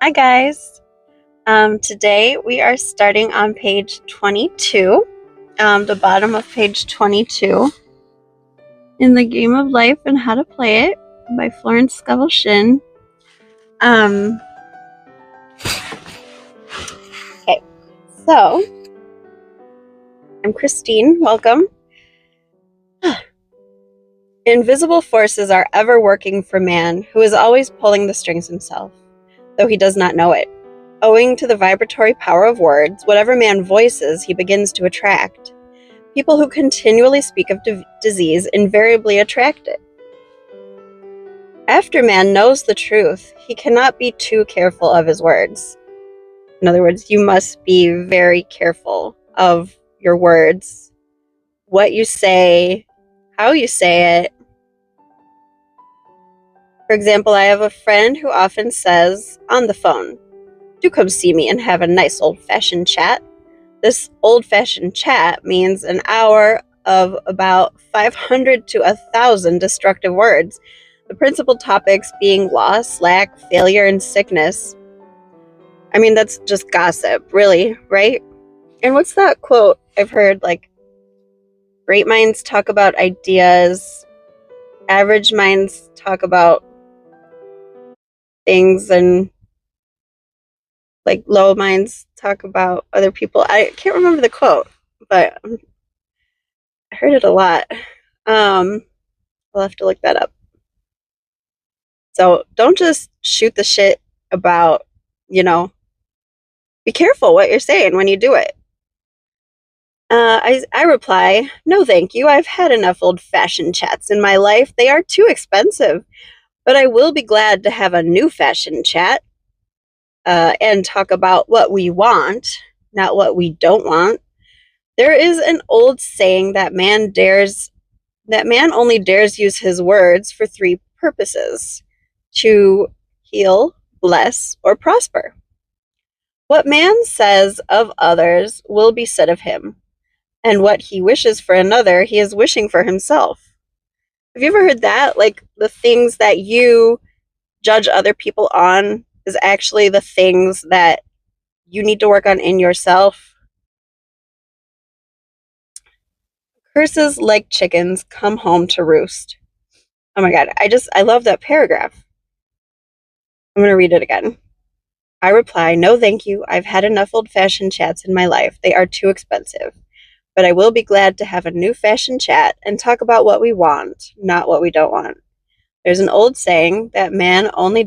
Hi guys. Today we are starting on page 22, the bottom of page 22, in The Game of Life and How to Play It by Florence Scovel Shinn. Okay, so I'm Christine. Welcome. Invisible forces are ever working for man, who is always pulling the strings himself, though he does not know it. Owing to the vibratory power of words, whatever man voices, he begins to attract. People who continually speak of disease invariably attract it. After man knows the truth, he cannot be too careful of his words. In other words, you must be very careful of your words, what you say, how you say it. For example, I have a friend who often says on the phone, "Do come see me and have a nice old-fashioned chat." This old-fashioned chat means an hour of about 500 to 1,000 destructive words, the principal topics being loss, lack, failure, and sickness. I mean, that's just gossip, really, right? And what's that quote I've heard, like, great minds talk about ideas, average minds talk about things, and like low minds talk about other people. I can't remember the quote, but I heard it a lot. I'll have to look that up. So don't just shoot the shit about, be careful what you're saying when you do it. I reply, "No, thank you. I've had enough old-fashioned chats in my life. They are too expensive. But I will be glad to have a new-fashioned chat and talk about what we want, not what we don't want. There is an old saying that man only dares use his words for three purposes: to heal, bless, or prosper. What man says of others will be said of him, and what he wishes for another, he is wishing for himself." Have you ever heard that? Like, the things that you judge other people on is actually the things that you need to work on in yourself. Curses like chickens come home to roost. Oh my God, I love that paragraph. I'm going to read it again. I reply, "No, thank you. I've had enough old-fashioned chats in my life. They are too expensive. But I will be glad to have a new-fashioned chat and talk about what we want, not what we don't want. There's an old saying that man only